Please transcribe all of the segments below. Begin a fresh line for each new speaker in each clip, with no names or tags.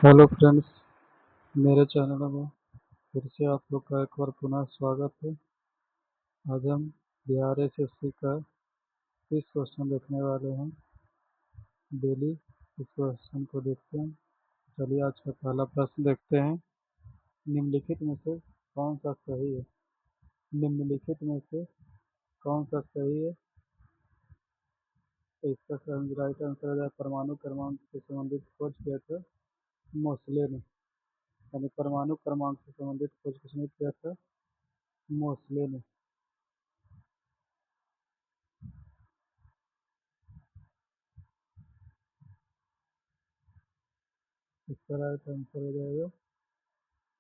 Hello friends, मेरे channel में फिर से आप लोग का एक बार पुनः स्वागत है। आज हम बिहार एसएससी का 30 क्वेश्चन देखने वाले हैं। डेली इस क्वेश्चन को देखते हैं। चलिए आज का पहला प्रश्न देखते हैं। निम्नलिखित में से कौन सा सही है? निम्नलिखित में से कौन सा सही है? तो इसका सही राइट आंसर हो जाए परमाणु क्रमांक से संबंधित खोज किया था मोसले ने। यानी परमाणु क्रमांक से संबंधित खोज किसने किया था? मोसले ने। इसका राइट आंसर हो जाएगा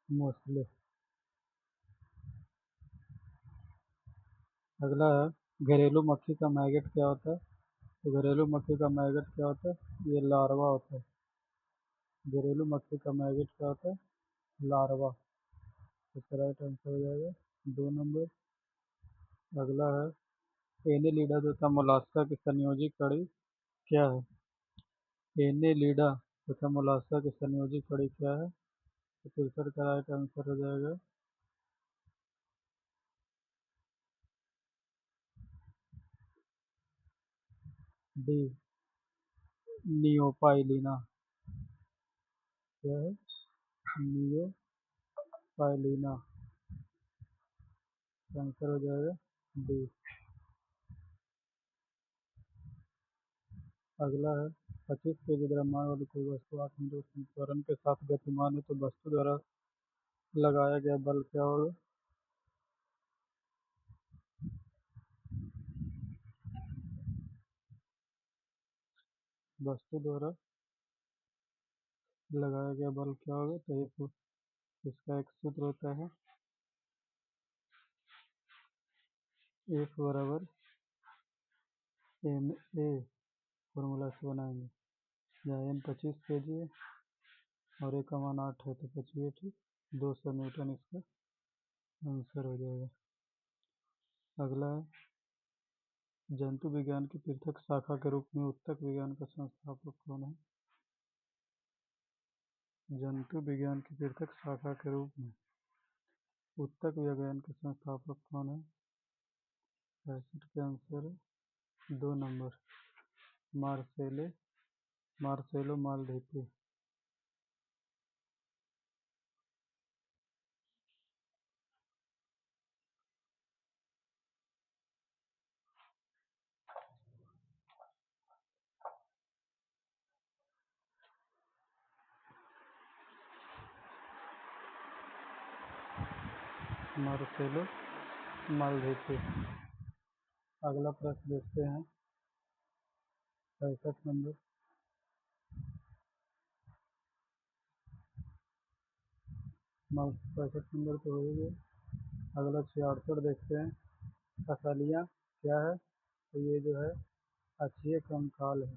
मोसले। अगला है, घरेलू मक्खी का मैगट क्या होता है? तो घरेलू मक्खी का मैगट क्या होता है? ये लार्वा होता है। घरेलू मक्खी का मैगट क्या होता है? लार्वा। इसका राइट आंसर हो जाएगा 2 नंबर। अगला है, एनेलिडा तथा मोलास्का की संयोजी कड़ी क्या है? एनेलिडा तथा मोलास्का की संयोजी कड़ी क्या है? तो 63 का राइट आंसर हो जाएगा डी, नियोपाइलीना। क्या है? नियोपाइलीना। आंसर हो जाएगा डी। अगला है, 25 kg द्रव्यमान वाली कोई वस्तु 8 मीटर की त्वरण के साथ गतिमान है तो वस्तु द्वारा लगाया गया बल क्या होगा? वस्तु द्वारा लगाया गया बल क्या होगा? तो इसका एक सूत्र होता है, एफ बराबर एम ए। फॉर्मूला से बनाएंगे, जहाँ एम 25 kg है और ए का मान 8 है तो 25 200 न्यूटन इसका आंसर हो जाएगा। अगला है, जंतु विज्ञान की पृथक शाखा के रूप में उत्तक विज्ञान का संस्थापक कौन है? जंतु विज्ञान की पृथक शाखा के रूप में उत्तक विज्ञान के संस्थापक कौन है? 65 के आंसर है 2 नंबर, मार्सेले मार्सेलो मालधीते। मार्सेलो मालधीते। अगला प्रश्न देखते हैं, 65 नंबर। 65 नंबर तो हो ही गया। अगला 66 देखते हैं, फसलियाँ क्या है? तो ये जो है अक्षीय कंकाल है।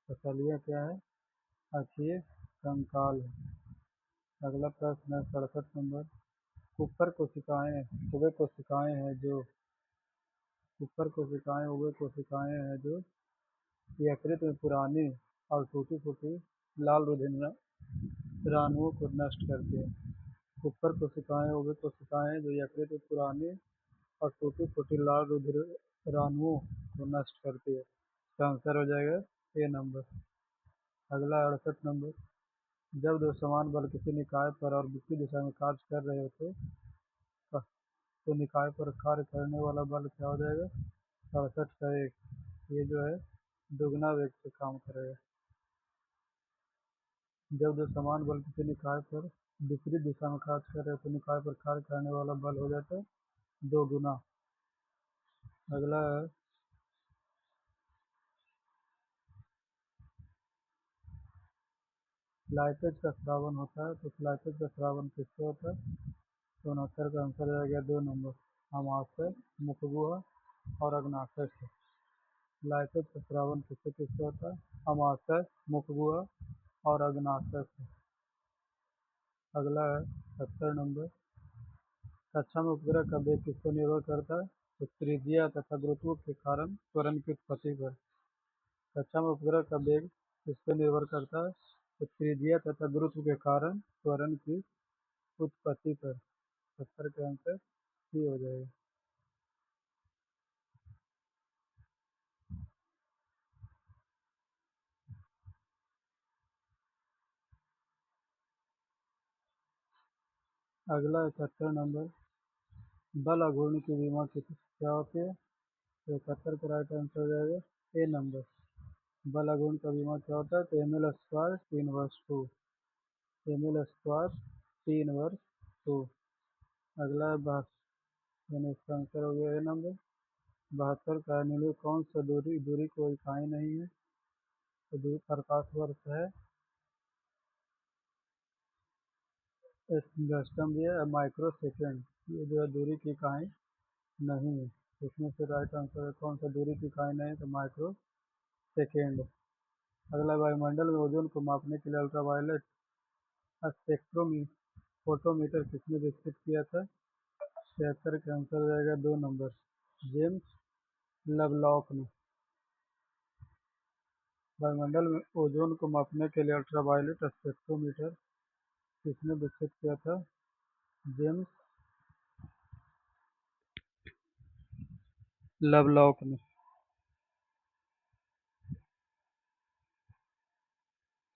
फसलियाँ क्या है? अक्षीय कंकाल है। अगला प्रश्न है 67 नंबर, ऊपर कोशिकाएं उभय कोशिकाएं हैं जो ऊपर कोशिकाएं उभय कोशिकाएं हैं जो यकृत में पुरानी और टूटी फूटी लाल रुधिर रानुओं को नष्ट करती हैं। ऊपर कोशिकाएं उभय कोशिकाएं जो यकृत में पुरानी और टूटी फूटी लाल रुधिर रानुओं को नष्ट करती है। इसका आंसर हो जाएगा ए नंबर। अगला 68 नंबर, जब दो समान बल किसी निकाय पर और विपरीत दिशा में कार्य कर रहे होते तो निकाय पर कार्य करने वाला बल क्या हो जाएगा? 67 का 1। ये जो है दुगना वेग से काम करेगा। जब दो समान बल किसी निकाय पर विपरीत दिशा में कार्य कर रहे हो तो निकाय पर कार्य करने वाला बल हो जाता है 2 गुना। अगला है, स्लाइपेज का श्रावण होता है तो स्लाइपेज का श्रावण किससे होता है? तो 69 का आंसर आ गया 2 नंबर, अमाशय, मुखगुहा और अग्नाशय से। स्लाइपेज का श्रावण किससे किससे होता है? अमाशय, मुखगुहा और अग्नाशय से। अगला है 70 नंबर, कक्षा में उपग्रह का वेग किस पर निर्भर करता है? तो त्रिज्या तथा गुरुत्व के कारण त्वरण की उत्पत्ति पर। कक्षा में उपग्रह का वेग किस पर निर्भर करता है? तो त्रिज्या तथा गुरुत्व के कारण त्वरण की उत्पत्ति पर। 70 का आंसर सी हो जाएगा। अगला 71 नंबर, बल अघूर्ण की विमा की क्या होती है? तो 71 का राइट आंसर हो जाएगा ए नंबर। बल अघूर्ण का विमा क्या होता है? तो M L square T inverse 2, M L square T inverse 2। अगला है यानी इसका आंसर हो गया ए नंबर। 72 का निम्नलिखित कौन सा दूरी दूरी कोई इकाई नहीं है? तो दूरी प्रकाश वर्ष है, एंगस्ट्रम भी है, माइक्रो सेकेंड, ये जो है दूरी की इकाई नहीं है। इसमें से राइट आंसर है कौन सा दूरी की इकाई नहीं है? तो माइक्रो सेकेंड। अगला, वायुमंडल में ओजोन को मापने के लिए अल्ट्रावायलेट स्पेक्ट्रोमी फोटोमीटर किसने विकसित किया था? 76 का आंसर हो जाएगा 2 नंबर, जेम्स लवलॉक ने। वायुमंडल में ओजोन को मापने के लिए अल्ट्रावायलेट स्पेक्ट्रोमीटर किसने विकसित किया था? जेम्स लवलॉक ने।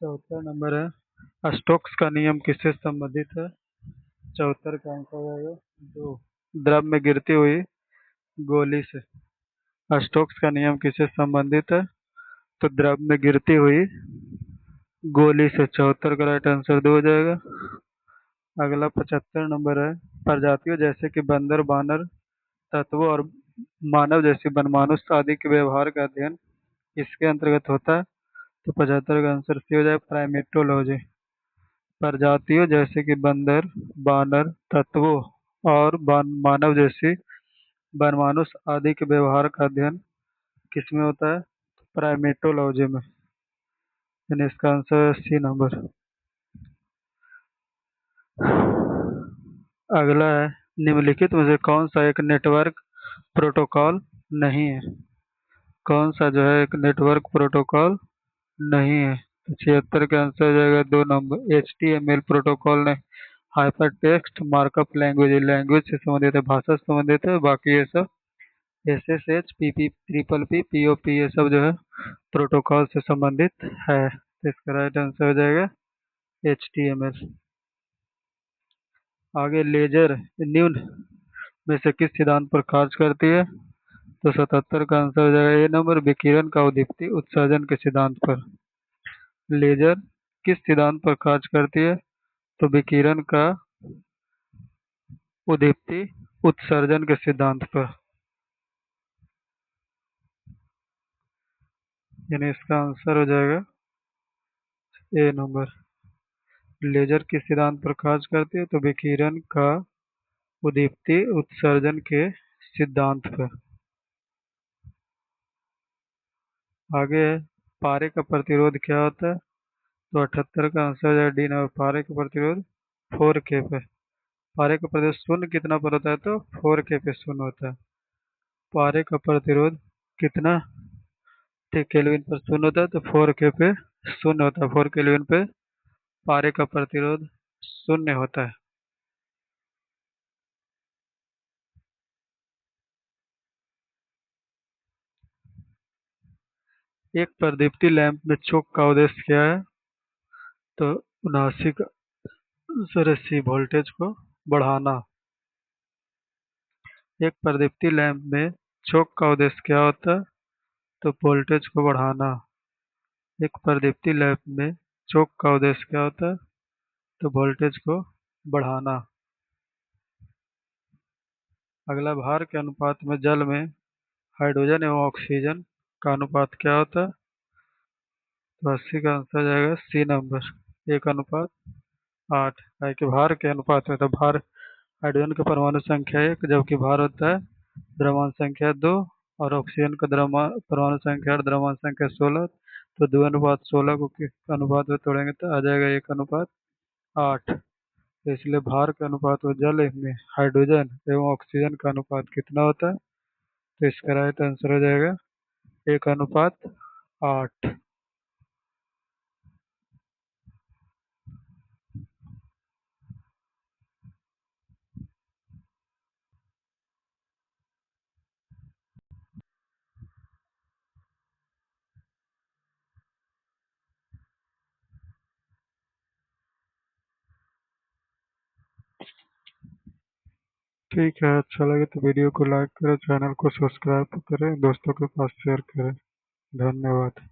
74 नंबर है, स्टोक्स का नियम किससे संबंधित है? 74 का आंसर हो जाएगा 2, द्रव में गिरती हुई गोली से। स्टोक्स का नियम किससे संबंधित है? तो द्रव में गिरती हुई गोली से। 74 का राइट आंसर 2 हो जाएगा। अगला 75 नंबर है, प्रजातियों जैसे कि बंदर, बानर, तत्वों और मानव जैसी वनमानुष आदि के व्यवहार का अध्ययन इसके अंतर्गत होता है? तो 75 का आंसर सी हो जाए, प्राइमेटोलॉजी। प्रजातियों जैसे कि बंदर, बानर, तत्वों और मानव जैसी वनमानुष आदि के व्यवहार का अध्ययन किसमें होता है? प्राइमेटोलॉजी में। यानी इसका आंसर सी नंबर। अगला है, निम्नलिखित में से कौन सा एक नेटवर्क प्रोटोकॉल नहीं है? कौन सा जो है एक नेटवर्क प्रोटोकॉल नहीं है? तो 76 का आंसर हो जाएगा 2 नंबर, HTML प्रोटोकॉल ने। Hyper text markup language, language से संबंधित है, भाषा से संबंधित है। बाकी ये सब SSH, PP, triple P, POP ये सब जो है प्रोटोकॉल से संबंधित है। तो इसका राइट आंसर हो जाएगा HTML। आगे, लेजर निम्न में से किस सिद्धांत पर कार्य करती है? तो 77 का आंसर हो जाएगा ए नंबर, विकिरण का उद्दीप्ति उत्सर्जन के सिद्धांत पर। लेजर किस सिद्धांत पर कार्य करती है? तो विकिरण का उद्दीप्ति उत्सर्जन के सिद्धांत पर। यानी इसका आंसर हो जाएगा ए नंबर। लेजर किस सिद्धांत पर कार्य करती है? तो विकिरण का उद्दीप्ति उत्सर्जन के सिद्धांत पर। आगे है, पारे का प्रतिरोध क्या होता है? तो 78 का आंसर हो जाएगा डी नंबर, पारे का प्रतिरोध 4K पे। पारे का प्रतिरोध शून्य कितना पर होता है? तो 4K पे शून्य होता है। पारे का प्रतिरोध कितना केल्विन पर शून्य होता है? तो 4K पे शून्य होता है। 4 केल्विन पे पारे का प्रतिरोध शून्य होता है। एक प्रदीप्ति लैंप में चोक का उद्देश्य क्या है? तो 79 वोल्टेज को बढ़ाना। एक प्रदीप्ति लैंप में चोक का उद्देश्य क्या होता है? तो वोल्टेज को बढ़ाना। एक प्रदीप्ति लैंप में चोक का उद्देश्य क्या होता है? तो वोल्टेज को बढ़ाना। अगला, भार के अनुपात में जल में हाइड्रोजन एवं ऑक्सीजन का अनुपात क्या होता है? तो 80 का आंसर जाएगा सी नंबर, 1:8। है कि भार के अनुपात में, तो भार हाइड्रोजन का परमाणु संख्या 1, जबकि भार होता है द्रव्यमान संख्या 2, और ऑक्सीजन का परमाणु संख्या और द्रव्यमान संख्या 16। तो 2:16 को किस अनुपात में तोड़ेंगे तो आ जाएगा 1:8। तो इसलिए भार के अनुपात में जल में हाइड्रोजन एवं ऑक्सीजन का अनुपात कितना होता है? तो इसका राइट आंसर हो जाएगा 1:8। ठीक है, अच्छा लगे तो वीडियो को लाइक करें, चैनल को सब्सक्राइब करें, दोस्तों के पास शेयर करें। धन्यवाद।